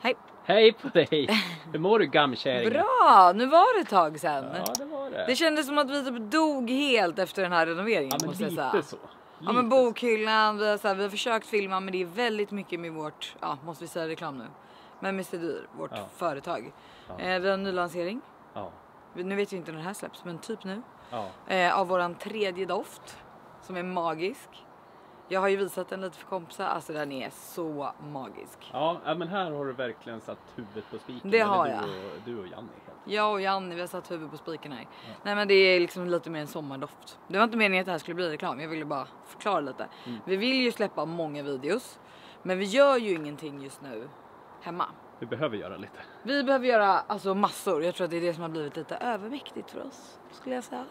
Hej. Hej på dig! Hur mår du, gamkärring? Bra, nu var det ett tag sedan. Ja, det var det. Det kändes som att vi typ dog helt efter den här renoveringen. Ja, men måste jag lite säga. så. Ja, men bokhyllan, vi har försökt filma, men det är väldigt mycket med vårt, måste vi säga reklam nu. Men Mr. Dyr, vårt företag. Ja. Vi har en ny lansering. Ja. Nu vet vi inte när det här släpps, men typ nu. Ja. Av våran 3:e doft, som är magisk. Jag har ju visat den lite för kompisar, alltså den är så magisk. Ja, men här har du verkligen satt huvudet på spiken. Det har jag. Du och Janni. Jag och Janni, vi har satt huvudet på spiken här. Ja. Nej, men det är liksom lite mer en sommardoft. Det var inte meningen att det här skulle bli reklam, jag ville bara förklara lite. Vi vill ju släppa många videos, men vi gör ju ingenting just nu hemma. Vi behöver göra lite. Vi behöver göra alltså massor. Jag tror att det är det som har blivit lite övermäktigt för oss, skulle jag säga.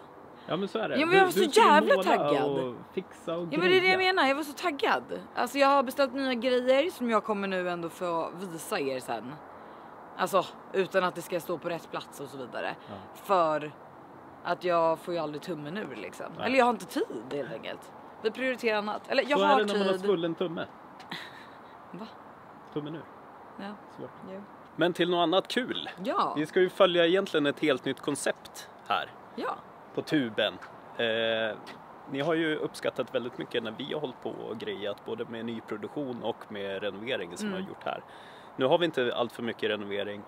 Ja, men så är det. Ja, men jag var så jävla taggad. Och fixa och ja, men det är det jag menar. Jag var så taggad. Alltså jag har beställt nya grejer som jag kommer nu ändå få visa er sen. Alltså utan att det ska stå på rätt plats och så vidare. Ja. För att jag får ju aldrig tummen ur liksom. Nej. Eller jag har inte tid helt enkelt. Vi prioriterar annat. Eller jag så har är det tid. när man har svullen tumme. Va? Tummen ur. Ja. Svårt. Jo. Men till något annat kul. Ja. Vi ska ju följa egentligen ett helt nytt koncept här. Ja. På tuben. Ni har ju uppskattat väldigt mycket när vi har hållit på och grejat både med nyproduktion och med renovering som vi har gjort här. Nu har vi inte allt för mycket renovering.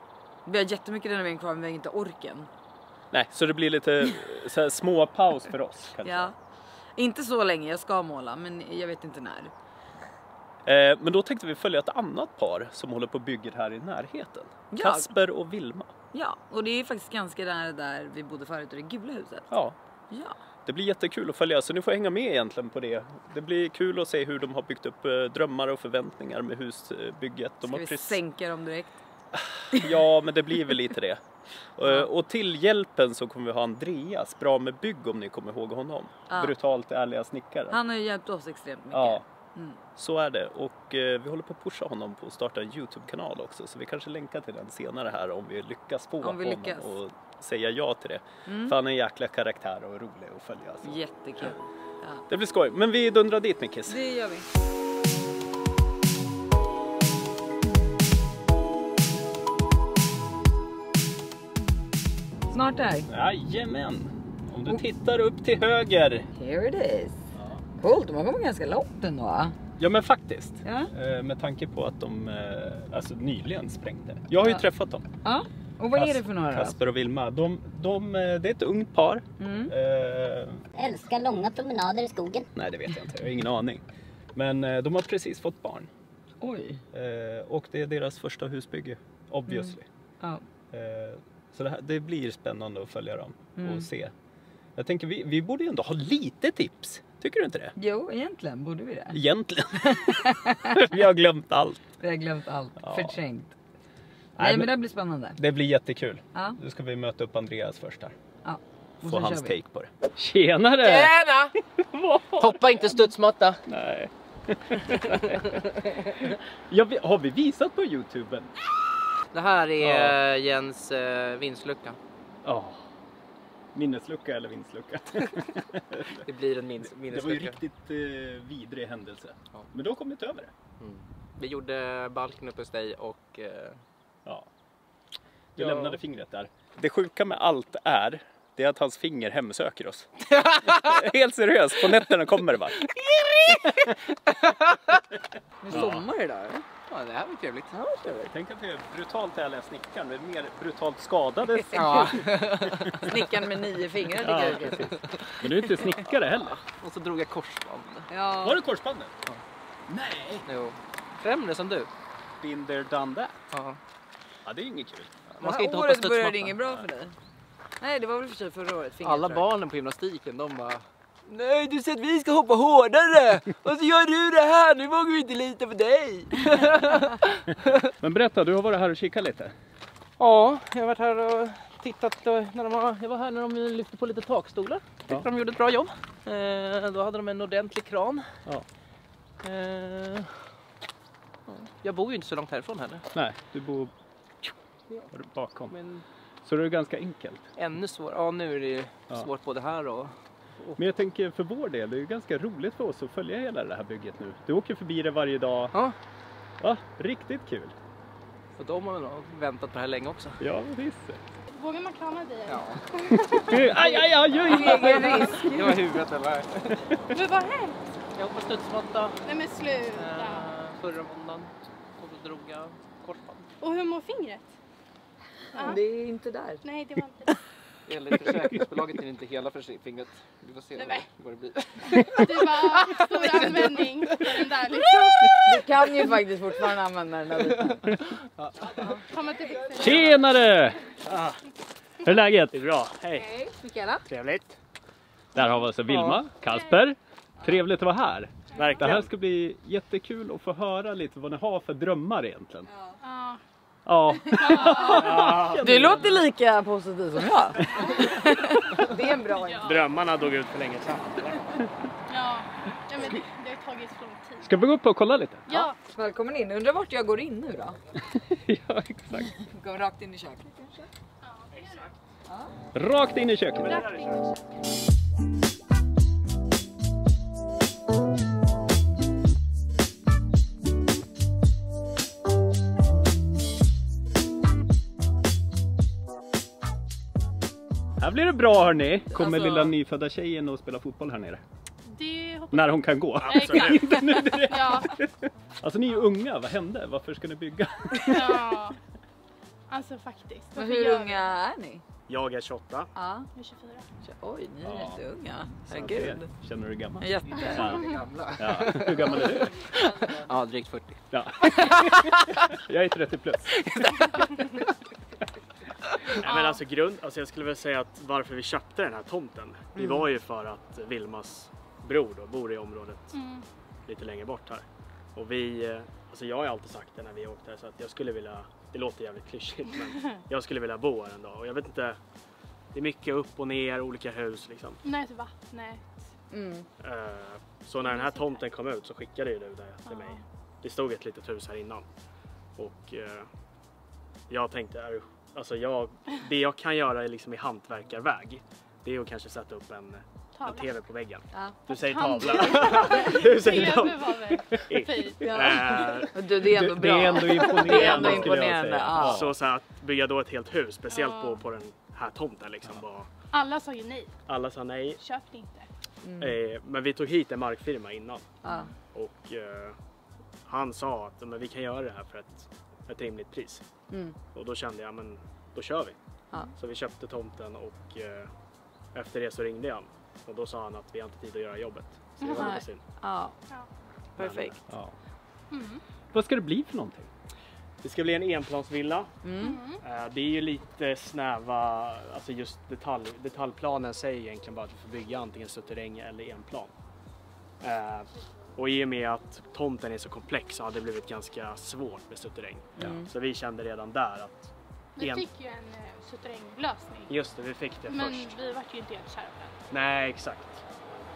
Vi har jättemycket renovering kvar, men vi har inte orken. Nej, så det blir lite så här små paus för oss kanske. Ja. Inte så länge, jag ska måla, men jag vet inte när. Men då tänkte vi följa ett annat par som håller på bygget här i närheten. Ja. Kasper och Vilma. Ja, och det är faktiskt ganska där vi bodde förut, i det gula huset. Ja. Ja. Det blir jättekul att följa, så ni får hänga med egentligen på det. Det blir kul att se hur de har byggt upp drömmar och förväntningar med husbygget. Ska vi sänka dem direkt? Ja, men det blir väl lite det. Och till hjälpen så kommer vi ha Andreas, bra med bygg om ni kommer ihåg honom. Ja. Brutalt ärliga snickare. Han har ju hjälpt oss extremt mycket. Ja. Så är det, och vi håller på att pusha honom på att starta en YouTube-kanal också, så vi kanske länkar till den senare här om vi lyckas få honom och säga ja till det. För han är en jäkla karaktär och rolig att följa. Så. Jättekul. Ja. Det blir skoj, men vi dundrar dit, Mickis. Det gör vi. Snart där. Jajamän. Om du tittar upp till höger. Here it is. Coolt, de har kommit ganska långt ändå. Ja, men faktiskt. Ja. Med tanke på att de nyligen sprängde. Jag har ju träffat dem. Ja, och vad är det för några? Kasper och Vilma. Det är ett ungt par. Älskar långa promenader i skogen. Nej, det vet jag inte. Jag har ingen aning. Men de har precis fått barn. Oj. Och det är deras första husbygge, obviously. Ja. Så det blir spännande att följa dem och se. Jag tänker, vi borde ju ändå ha lite tips. Tycker du inte det? Jo, egentligen borde vi det. Egentligen. Vi har glömt allt. Vi har glömt allt. Ja. Förträngt. Nej, men det blir spännande. Det blir jättekul. Ja. Nu ska vi möta upp Andreas först här. Ja. Få hans take på det. Tjenare! Tjena! Hoppa inte studsmatta. Nej. Har vi visat på YouTuben? Det här är Jens vindslucka. Ja. Minneslucka eller vindslucka? Det blir en minneslucka. Det var ju riktigt vidrig händelse. Ja. Men då kom vi över det. Vi gjorde balken upp hos dig och... Du lämnade fingret där. Det sjuka med allt det är att hans finger hemsöker oss. Helt seriöst, på nätterna kommer det bara. Det är sommar idag. Ja, det här var trevligt. Ja, trevligt. Tänk att det är brutalt ärliga snickaren. Det är mer brutalt skadade. Ja. Snickaren med 9 fingrar tycker jag. Men du är inte snickare heller. Och så drog jag korsband. Ja. Var det korsbandet? Ja. Nej. Jo. Främre som du. Been there, done that. Ja. Ja, det är inget kul. Man ska inte hoppa året studsmatta. började inget bra för dig. Nej, det var väl för sig förra året. Alla barnen på gymnastiken, de bara... Nej, du säger att vi ska hoppa hårdare! Och så gör du det här, nu vågar vi inte lita på dig! Men berätta, du har varit här och kikat lite. Ja, jag har varit här och tittat jag var här när de lyfte på lite takstolar. Tyckte de gjorde ett bra jobb. Då hade de en ordentlig kran. Ja. Jag bor ju inte så långt härifrån heller. Nej, du bor bakom. Men så det är ganska enkelt. ännu svårare. Ja, nu är det ju svårt både här och... Men jag tänker för vår del, det är ju ganska roligt för oss att följa hela det här bygget nu. Du åker förbi det varje dag. Ja. Ja, riktigt kul. Så de har nog väntat på det här länge också. Ja, visst. Vågar man krama dig? Ja. Aj. Egen risk. Det var huvudet eller? Men vad hänt? Jag hoppade studsmatta Nej men sluta. förra måndagen. Och då drog jag korsband. Och hur mår fingret? Ja. Det är inte där. Nej, det var inte det. Enligt försäkringsbolaget är det inte hela fingret. Vi får se vad det blir. Det var stor användning för den där liksom. Du kan ju faktiskt fortfarande använda den där biten. Komma till fixen. Tjenare! Hur är läget? Det är bra, hej. Hej, Mikaela. Trevligt. Där har vi alltså Vilma, Kasper. Trevligt att vara här. Det Verkligen. här ska bli jättekul att få höra lite vad ni har för drömmar egentligen. Ja. Ja. Du låter lika positiv som jag. Det är en bra idé. Drömmarna dog ut för länge sedan. Ja, men det har tagit så lång tid. Ska vi gå upp och kolla lite? Ja, Välkommen in. Undrar vart jag går in nu då? Ja, exakt. Går rakt in i köket kanske? Rakt in i köket. rakt in i köket. Här blir det bra hörni. Kommer Alltså- lilla nyfödda tjejen och spela fotboll här nere. Det hoppas När hon kan gå. jag. Ja, Alltså ni är ju unga, vad hände? Varför ska ni bygga? ja. Alltså faktiskt. Men Varför hur gör vi unga är ni? Jag är 28. Ja. Jag är 24. Oj, ni är Ja. jätteunga. Herregud. Känner du dig gammal? Jätte. Ja. Ja. Hur gammal är du? Ja, drygt 40. Ja. Jag är 30 plus. Nej, men alltså jag skulle väl säga att varför vi köpte den här tomten. Det var ju för att Vilmas bror då bor i området lite längre bort här. Och alltså jag har ju alltid sagt det när vi åkte här så att jag skulle vilja, det låter jävligt klyschigt men jag skulle vilja bo här en dag. Och jag vet inte, det är mycket upp och ner, olika hus liksom. Nej, till vattnet. Så när den här tomten kom ut så skickade ju du det till mig. Det stod ett litet hus här innan. Och jag tänkte, alltså det jag kan göra liksom i hantverkarväg, det är att kanske sätta upp en tv på väggen. Ja. Du säger tavla. Du säger Det tavla. var väl fint. Du, det är ändå bra. Det är ändå imponerande. Det är ändå skulle jag imponerande, säga. ja. Så att bygga då ett helt hus, speciellt på den här tomten liksom. Alla sa ju nej. Alla sa nej. Köp det inte. Men vi tog hit en markfirma innan. Ja. Och han sa att men vi kan göra det här för ett rimligt pris. Och då kände jag, men då kör vi. Ja. Så vi köpte tomten och efter det så ringde jag. Och då sa han att vi har inte tid att göra jobbet. Så det var lite synd. Ja. Perfekt. Ja. Vad ska det bli för någonting? Det ska bli en enplansvilla. Det är ju lite snäva, alltså just detaljplanen säger egentligen bara att vi får bygga antingen suterräng eller enplan. Och i och med att tomten är så komplex så har det blivit ganska svårt med suterräng. Så vi kände redan där att... Vi fick ju en suterränglösning. Just det, vi fick det Men först. vi var ju inte helt kära på den. Nej, exakt.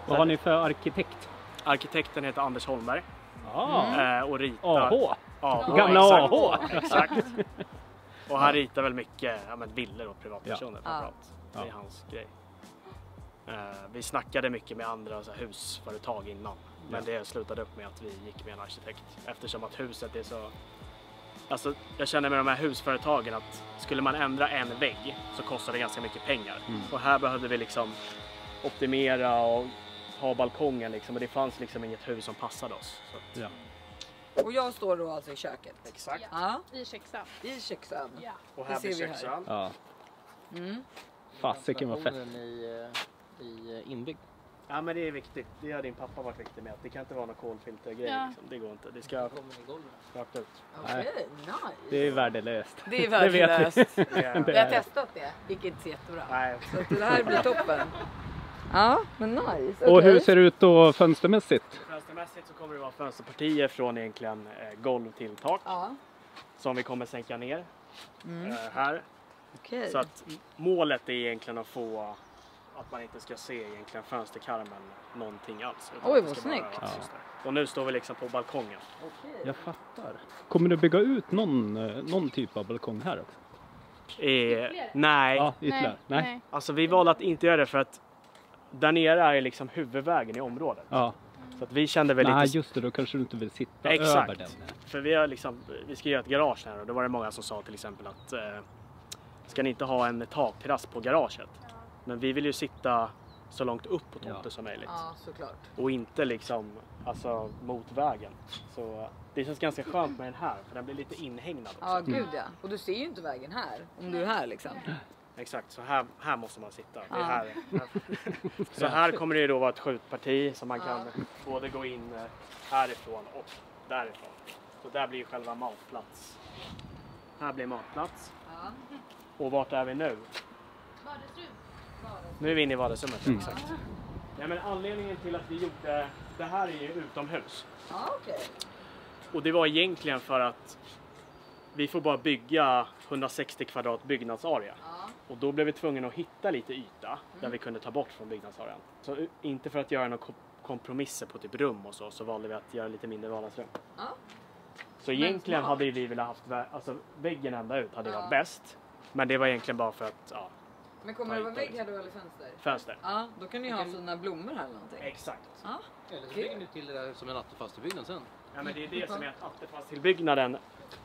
Vad har ni för arkitekt? Arkitekten heter Anders Holmberg och ritar... AH! Ja, Gamla exakt. AH! Exakt. Och han ritar väl mycket villor och privatpersoner Ja. framförallt. Det är hans grej. Vi snackade mycket med andra så här, husföretag innan. Men det slutade upp med att vi gick med en arkitekt. Eftersom att huset är så... Alltså, jag känner med de här husföretagen att skulle man ändra en vägg så kostar det ganska mycket pengar. Och här behövde vi liksom optimera och ha balkongen liksom. Och det fanns liksom inget hus som passade oss. Så att, Ja. Och jag står då alltså i köket. Exakt. Ja. I köksön. I köksön. Ja. Och här Det blir ser vi här. köksön. Ja. Fasiken vad fett. I inbyggd. Ja, men det är viktigt. Det har din pappa varit viktig med. Att det kan inte vara någon kolfiltergrej. Ja. Liksom. Det går inte. Det ska rakt ut. Okej, nice. Det är värdelöst. Det är Det vet vi. värdelöst. Det Vi har testat det. Gick inte så jättebra. Nej. Så att det här blir toppen. Ja, men nice. Och Okej. hur ser det ut då fönstermässigt? Fönstermässigt så kommer det vara fönsterpartier från egentligen golv till tak. Ja, Som vi kommer sänka ner här. okej. Så att målet är egentligen att få att man inte ska se egentligen fönsterkarmen någonting alls. Utan Oj, att det vad ska bara snyggt. vara fönster. Och nu står vi liksom på balkongen. Jag fattar. Kommer du bygga ut någon typ av balkong här också? Nej, Ja, ytterligare. Nej. alltså vi valde att inte göra det för att där nere är liksom huvudvägen i området. Ja. Så att vi kände väl lite... just det, då kanske du inte vill sitta över den. För vi ska göra ett garage här och då var det många som sa till exempel att ska ni inte ha en takterrass på garaget? Men vi vill ju sitta så långt upp på tomten som möjligt. Ja, såklart. Och inte liksom mot vägen. Så det känns ganska skönt med den här för den blir lite inhägnad också. Ja, gud ja. Och du ser ju inte vägen här om du är här liksom. Exakt, så här måste man sitta. Det är här. Så här kommer det ju då vara ett skjutparti som man kan både gå in härifrån och därifrån. Så där blir själva matplats. Här blir matplats. Ja. Och vart är vi nu? Vardagsrum. Nu är vi inne i vardagsrummet, exakt. Ja, men anledningen till att vi gjorde det här är ju utomhus. Ja, okej. Och det var egentligen för att vi får bara bygga 160 kvadrat byggnadsarea. Ja. Och då blev vi tvungna att hitta lite yta där vi kunde ta bort från byggnadsarean. Så inte för att göra några kompromisser på typ rum och så valde vi att göra lite mindre vardagsrum. Ja. Så egentligen hade vi velat haft väggen ända ut hade varit bäst. Men det var egentligen bara för att Men kommer det vara vägg här då eller fönster? Fönster. Ja, då kan ni ha fina blommor här eller någonting. Exakt. Ja. Eller så lägger ni till det där som en attefastebyggnad sen. Ja, men det är det som är att attefallstillbyggnaden.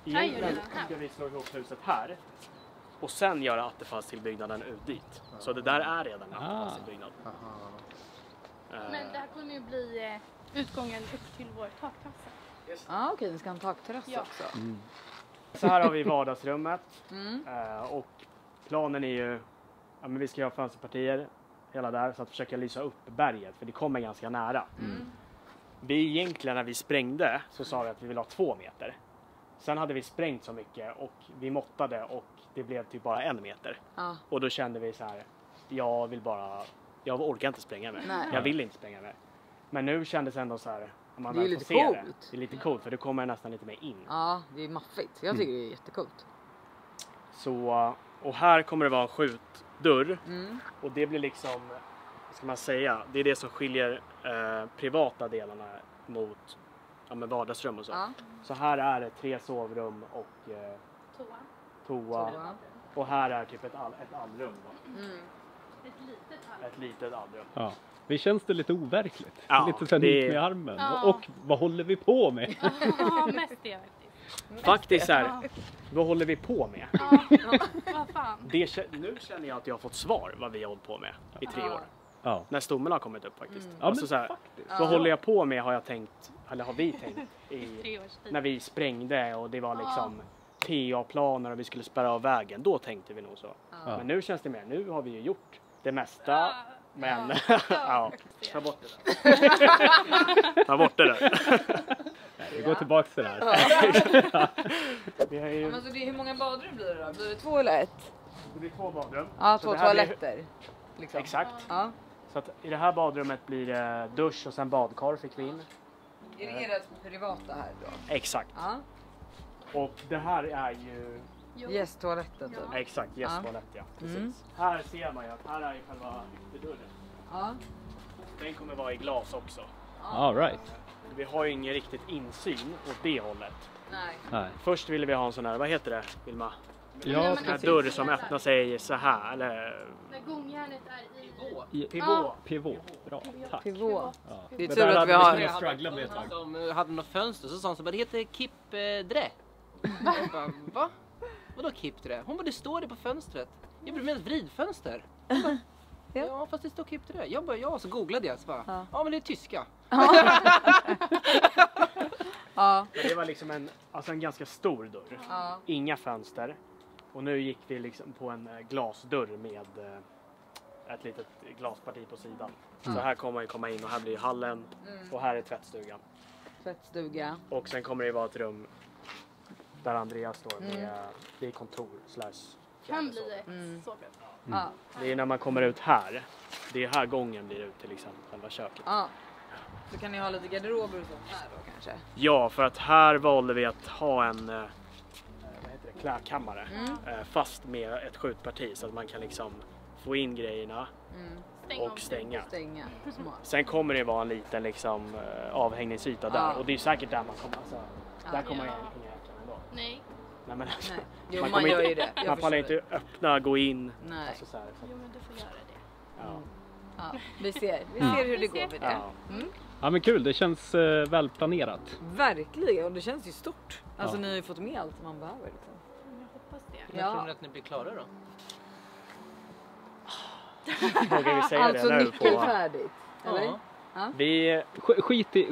Egentligen ska vi slå ihop huset här. Och sen göra attefallstillbyggnaden ut dit. Så det där är redan en attefallstillbyggnad. Men det här kommer ju bli utgången upp till vår takterrass. Ja, okej, ni ska ha en takterrass också. Så här har vi vardagsrummet. Och planen är ju men vi ska ha fönsterpartier hela där så att försöka lysa upp berget för det kommer ganska nära. Vi egentligen när vi sprängde så sa vi att vi vill ha 2 meter. Sen hade vi sprängt så mycket och vi måttade och det blev typ bara 1 meter. Ja. Och då kände vi så här, jag orkar inte spränga mer. Nej. Jag vill inte spränga mer. Men nu kändes det ändå så här, om man Det är väl lite får se coolt. det är lite coolt för det kommer nästan lite mer in. Ja, det är maffigt. Jag tycker det är jättecoolt. Så, och här kommer det vara en skjutdörr. Och det blir liksom, vad ska man säga, det är det som skiljer privata delarna mot vardagsrum och så. Ja. Så här är det 3 sovrum och toa. Och här är typ ett allrum. Ett litet allrum. Ja. Vi känns det lite overkligt. Ja, lite så det med armen. Ja. Och vad håller vi på med? Ja, mest det faktiskt. Faktiskt så här, vad håller vi på med? Vad fan. Nu känner jag att jag har fått svar vad vi har hållit på med i 3 år. Ja. När stommen har kommit upp faktiskt. Ja, Alltså men så här, faktiskt. vad håller jag på med har vi tänkt i 3 års tid. när vi sprängde och det var liksom TA-planer och vi skulle spärra av vägen. Då tänkte vi nog så. Men nu känns det mer, nu har vi ju gjort det mesta. Men ta bort det där. Ta bort det där. Vi går tillbaka till det här. Vi har ju, Men så hur många badrum blir det då? Blir det 2 eller 1? det blir 2 badrum. Ja, Så 2 det här blir- toaletter. Liksom. Exakt. Ja. Så att i det här badrummet blir det dusch och sen badkar fick vi in. Är det ert privata här då? Exakt. Ja. Och det här är ju Gästtoaletten typ. exakt gästtoalett, ja. Precis. Här ser man ju att här är ju själva ytterdörren. Ja. Den kommer vara i glas också. All right. Vi har ju ingen riktigt insyn åt det hållet. Nej. Nej. Först ville vi ha en sån här, vad heter det Vilma? Ja, En sån här dörr som öppnar sig så här, eller När gångjärnet är i... pivot. Bra, tack. Pivot. Ja. Det är Det tur där att vi hade vi har... strugglat med ett tag. Som hade något fönster så sa hon så bara, det heter kippdrä. Jag bara, va? Vadå kippdrä? Hon bara, det står det på fönstret. Jag bara, med ett vridfönster. Hon bara, ja fast det står kippdrä. Jag bara, ja, så googlade jag så bara, ja men det är tyska. Ja. Men det var liksom en ganska stor dörr. Ja. Inga fönster. Och nu gick vi liksom på en glasdörr med ett litet glasparti på sidan. Så här kommer man ju komma in och här blir hallen och här är tvättstugan. Tvättstuga. Och sen kommer det vara ett rum där Andreas står med, det är kontor / Kan bli ett sovrum. Ja. Det är när man kommer ut här. Det är här gången blir ut till exempel själva köket. Ja. Så kan ni ha lite garderober och sånt här då kanske? Ja, för att här valde vi att ha en klädkammare fast med ett skjutparti så att man kan liksom få in grejerna och stänga. Stänga. Smart. Sen kommer det vara en liten liksom avhängningsyta där och det är säkert där man kommer, alltså, där kommer jag inga jäklar ändå. Nej. Nej, men alltså, Nej. Jo, man man kommer gör inte, ju det. Jag man pallar förstår inte öppna, gå in. Nej. Alltså, så Jo men du får göra det. ja. Ja. Vi ser hur det går med det. Ja. Ja men kul, det känns välplanerat. Verkligen, och det känns ju stort. Alltså ni har ju fått med allt man behöver liksom. Jag hoppas det. När tror ni att ni blir klara då? Vågar vi säga alltså det nu nyckelfärdigt, eller? Ja. Ja. Vi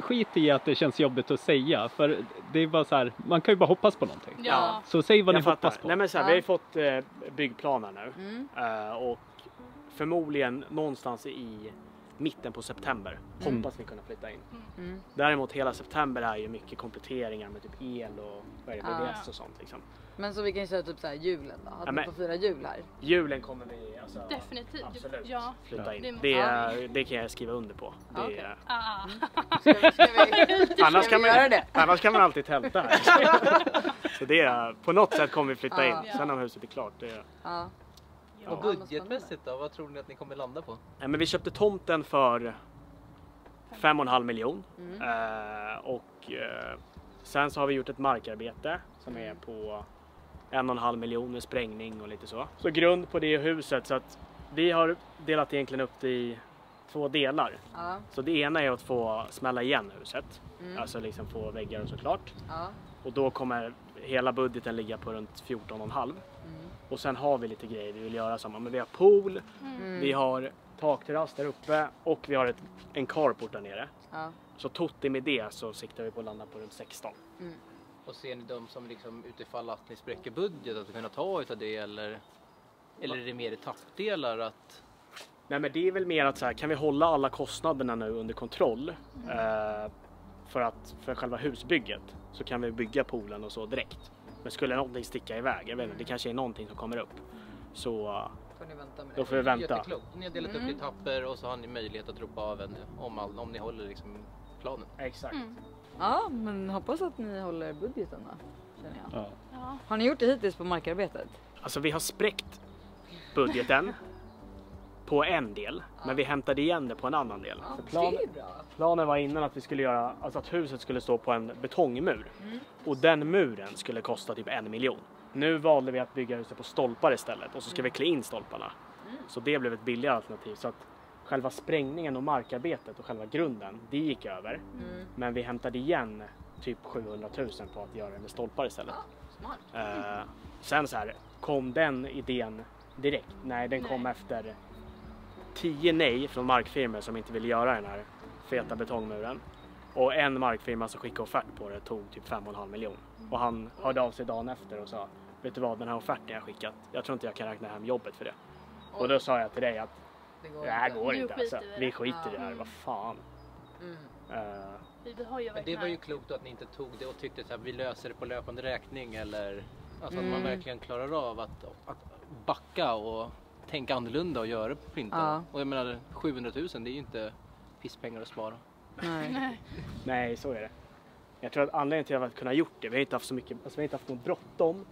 skit i att det känns jobbigt att säga, för det är bara så här, man kan ju bara hoppas på någonting. Ja. Så säg vad ni Jag fattar. hoppas på. Nej, men så här, vi har ju fått byggplaner nu. Mm. Och förmodligen någonstans i mitten på september hoppas vi kunna flytta in. Mm. Däremot hela september är ju mycket kompletteringar med typ el och VVS och sånt liksom. Men så vi kan köra typ så här julen då? Att Ja, ni men- får fira jul här? Julen kommer vi alltså, Definitivt. absolut Ja. flytta in. Ja. Det kan jag skriva under på. Det, Okej. Ah. Ska vi annars, kan man, göra det? annars kan man alltid tälta här. Så det är, på något sätt kommer vi flytta in. Ja. Sen om huset är klart. Det, Ja. Och Ja. budgetmässigt då, vad tror ni att ni kommer landa på? nej, men vi köpte tomten för 5,5 miljon. Mm. Sen så har vi gjort ett markarbete som är på 1,5 miljon med sprängning och lite så. Så grund på det huset, så att vi har delat egentligen upp det i 2 delar. Ja. Så det ena är att få smälla igen huset. Mm. Alltså liksom få väggar och såklart. Ja. Och då kommer hela budgeten ligga på runt 14,5. Mm. Och sen har vi lite grejer vi vill göra samma. Men vi har pool, Mm. vi har takterrass där uppe och vi har en carport där nere. Ja. Så totti med det så siktar vi på att landa på runt 16. Mm. Och ser ni dem som liksom utifall att ni spräcker budget, att kunna ta utav det, eller är det mer etappdelar att... Nej, men det är väl mer att så här, kan vi hålla alla kostnaderna nu under kontroll för själva husbygget, så kan vi bygga poolen och så direkt. Men skulle någonting sticka iväg, jag vet inte, det kanske är någonting som kommer upp, så Får ni vänta med då det? får vi vänta. Jätteklokt. Ni har delat upp i etapper och så har ni möjlighet att ropa av en om ni håller liksom planen. Exakt. Ja, men hoppas att ni håller budgeten då, känner jag. Ja. Ja. Har ni gjort det hittills på markarbetet? Alltså vi har spräckt budgeten på en del, men vi hämtade igen det på en annan del. För det är bra. planen var innan att vi skulle göra, alltså att huset skulle stå på en betongmur. Och den muren skulle kosta typ 1 miljon. Nu valde vi att bygga huset på stolpar istället och så ska vi klä in stolparna. Så det blev ett billigare alternativ. Så att själva sprängningen och markarbetet och själva grunden, det gick över. Men vi hämtade igen typ 700 000 på att göra det med stolpar istället. Smart. Sen så här, kom den idén direkt? Nej, den kom efter 10 nej från markfirmor som inte ville göra den här feta betongmuren. Och en markfirma som skickade offert på det tog typ 5,5 miljon. Och han hörde av sig dagen efter och sa, vet du vad, den här offerten jag skickat, jag tror inte jag kan räkna hem jobbet för det. Och då sa jag till dig att det här går Du inte alltså. skiter i det. Vi skiter i det här, vad fan. Vi har ju Men det var ju klokt då att ni inte tog det och tyckte att vi löser det på löpande räkning, eller alltså att man verkligen klarar av att backa och tänka annorlunda och göra det på printen. Ja. Och jag menar 700 000, det är ju inte pisspengar att spara. Nej. Nej, så är det. Jag tror att anledningen till att vi har kunnat gjort det, vi har inte haft så mycket, alltså vi har inte haft någon bråttom.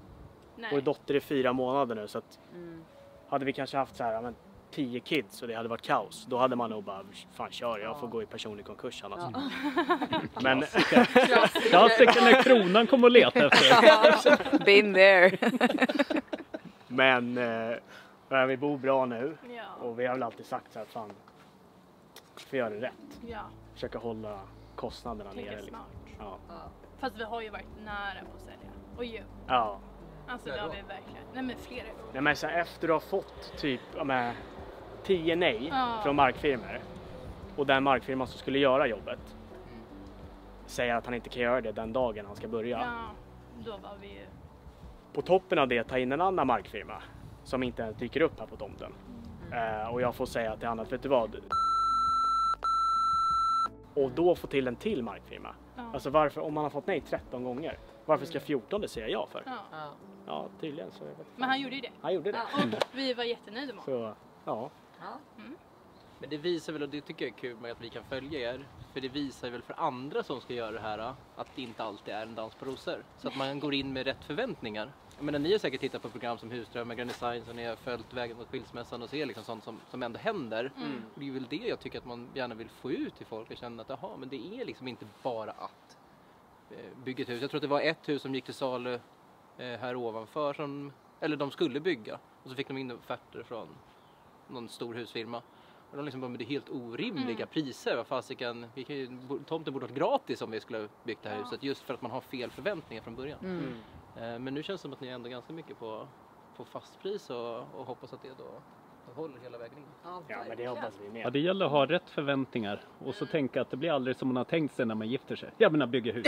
Vår Nej. dotter är 4 månader nu, så att hade vi kanske haft så här, ja, men 10 kids och det hade varit kaos, då hade man nog bara, fan kör, jag får gå i personlig konkurs annars. Men Klassiker när kronan kommer och leta efter. Been there. men vi bor bra nu Ja. och vi har väl alltid sagt så här, fan, vi gör det rätt. Ja. Försöka hålla kostnaderna Tänka nere. Liksom. smart. Ja. Fast vi har ju varit nära på att sälja. Och ju. Ja. Alltså det har vi verkligen. Nej men flera gånger. Nej, men så här, efter att ha fått typ 10 nej Ja. från markfirmor och den markfirman som skulle göra jobbet säger att han inte kan göra det den dagen han ska börja. Ja. Då var vi ju. På toppen av det ta in en annan markfirma som inte ens dyker upp här på tomten. Och jag får säga till annat, vet du vad? Och då få till en till markfirma. Ja. Alltså varför, om man har fått nej 13 gånger, varför ska 14 säga ja för? Ja. Ja. Ja, tydligen så. Jag vet Men han gjorde ju det. Han gjorde det. Och vi var jättenöjda med honom. Så, ja. Men det visar väl, och det tycker jag är kul med att vi kan följa er, för det visar väl för andra som ska göra det här att det inte alltid är en dans på rosor. Så att man går in med rätt förväntningar. Jag menar, ni har säkert tittat på program som Husdrömmar, Grand Design, och ni har följt vägen mot skilsmässan och ser liksom sånt som ändå händer. Och det är väl det jag tycker att man gärna vill få ut till folk och känna att jaha, men det är liksom inte bara att bygga ett hus. Jag tror att det var ett hus som gick till salu här ovanför eller de skulle bygga, och så fick de in offerter från någon stor husfirma. Och Och de liksom bara, men det är helt orimliga priser. Vad fasiken, tomten borde ha varit gratis om vi skulle byggt det här huset. Just för att man har fel förväntningar från början. Men nu känns det som att ni är ändå ganska mycket på fastpris och hoppas att det då håller hela vägen in. Ja, men det hoppas vi med. Ja, det gäller att ha rätt förväntningar och så tänka att det blir aldrig som man har tänkt sig när man gifter sig. Jag menar bygger hus.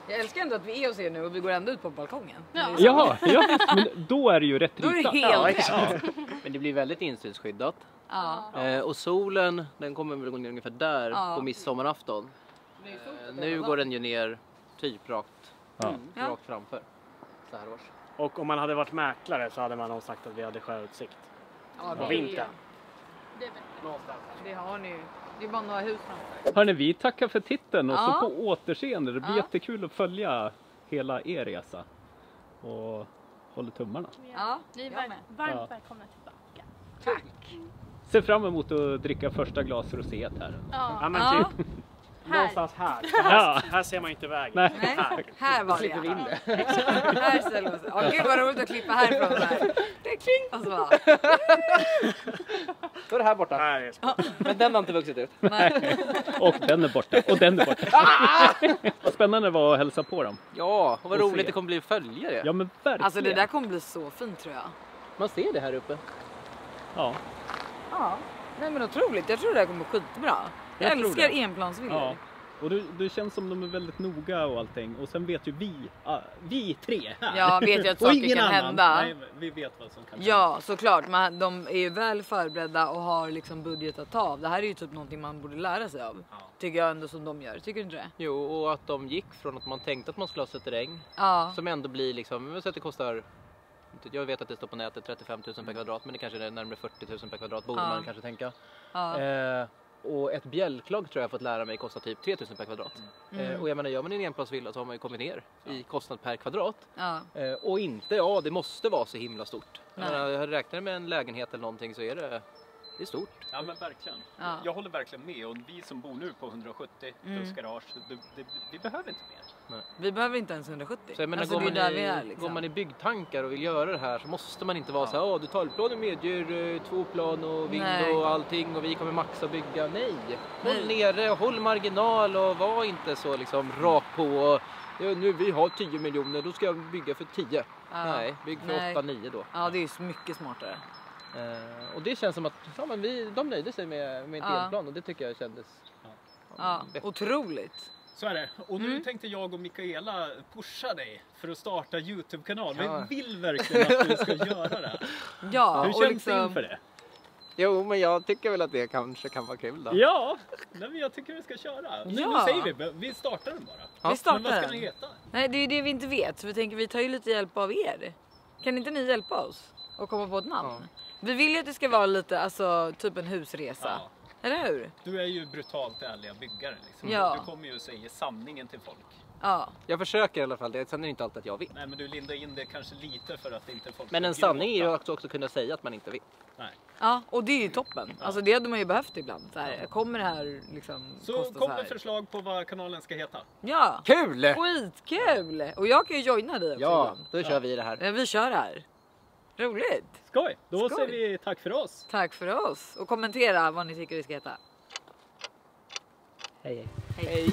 Jag älskar ändå att vi är hos er nu och vi går ändå ut på balkongen. Ja, men då är det ju rätt Då är ritat. det helt Men det blir väldigt insynsskyddat. Och solen, den kommer väl gå ner ungefär där på midsommarafton. Nu går den ju ner typ rakt framför. Så här års. Och om man hade varit mäklare så hade man nog sagt att vi hade sjöutsikt. På vintern. Det är bättre. Det har ni ju. Det är bara några hus framför. Hörrni, vi tackar för titeln och så på återseende. Det blir jättekul att följa hela er resa. Och håller tummarna. Ja, ni är varmt välkomna tillbaka. Tack. Ser fram emot att dricka första glas roséet här. Ja, men typ. Någonstans här. Här ser man inte vägen. Nej. Här var det. Här ställer vi oss. Gud vad roligt att klippa härifrån. Det är kling. Och så bara. Då är det här borta. Här är Men den har inte vuxit ut. Nej. Och den är borta. Och den är borta. Vad spännande det var att hälsa på dem. Ja, och vad Och roligt se. det kommer bli följare. Ja, men verkligen. Alltså det där kommer bli så fint tror jag. Man ser det här uppe. Ja. Ja. Nej men otroligt. Jag tror det här kommer bli skitbra. Jag tror älskar det. enplansvillor. Ja. Och det känns som de är väldigt noga och allting. Och sen vet ju vi tre här. Ja, vet ju att och saker ingen kan annan. hända. Nej, vi vet vad som kan hända. Ja, såklart. Men de är ju väl förberedda och har liksom budget att ta av. Det här är ju typ någonting man borde lära sig av. Ja. Tycker jag ändå som de gör. Tycker du inte det? Jo, och att de gick från att man tänkte att man skulle ha terräng. Ja. Som ändå blir liksom, så att det kostar, jag vet att det står på nätet 35 000 per kvadrat, men det kanske är närmare 40 000 per kvadrat borde man kanske tänka. Ja. Och ett bjälklag tror jag fått lära mig kostar typ 3 000 per kvadrat. Och jag menar, gör man en enplansvilla så har man ju kommit ner i kostnad per kvadrat. Ja. Och inte, det måste vara så himla stort. Jag räknar med en lägenhet eller någonting så är det är stort. Ja men verkligen. Ja. Jag håller verkligen med och vi som bor nu på 170 plus garage, vi behöver inte mer. Nej. Vi behöver inte ens 170. Så jag menar, alltså, det är där vi är liksom. går man i byggtankar och vill göra det här så måste man inte vara så här, detaljplanen medger 2 plan och vind och allting och vi kommer maxa bygga. Nej, håll nere, håll marginal och var inte så liksom rakt på och nu vi har 10 miljoner, då ska jag bygga för 10. Nej, bygg för 8-9 då. Ja, det är ju mycket smartare. Och det känns som att de nöjde sig med en delplan och det tycker jag kändes otroligt. Så är det. Och nu tänkte jag och Mikaela pusha dig för att starta YouTube-kanal. Vi vill verkligen att du ska göra det. Ja, hur känns det inför det? Jo, men jag tycker väl att det kanske kan vara kul då. Ja, men jag tycker vi ska köra. Nu säger vi startar den bara. Vi startar men vad ska den heta? Nej, det är ju det vi inte vet. Så vi tänker vi tar ju lite hjälp av er. Kan inte ni hjälpa oss och komma på ett namn? Vi vill ju att det ska vara lite, alltså typ en husresa. Ja. Eller hur? Du är ju brutalt ärliga byggare liksom. Ja. Du kommer ju att säga sanningen till folk. Ja. Jag försöker i alla fall, sen är det inte alltid att jag vill. Nej, men du lindar in det kanske lite för att inte folk... Men en sanning är ju också kunna säga att man inte vill. Nej. Ja, och det är ju toppen. Alltså det hade man ju behövt ibland. Så här, kommer det här liksom Så kosta kom så med här? förslag på vad kanalen ska heta. Ja. Kul! Skitkul! Och jag kan ju joina dig också Ja, ibland. då kör vi det här. Ja, vi kör här. Roligt! Skoj! Då Skoj. säger vi tack för oss. Tack för oss. Och kommentera vad ni tycker det ska heta. Hej. Hej.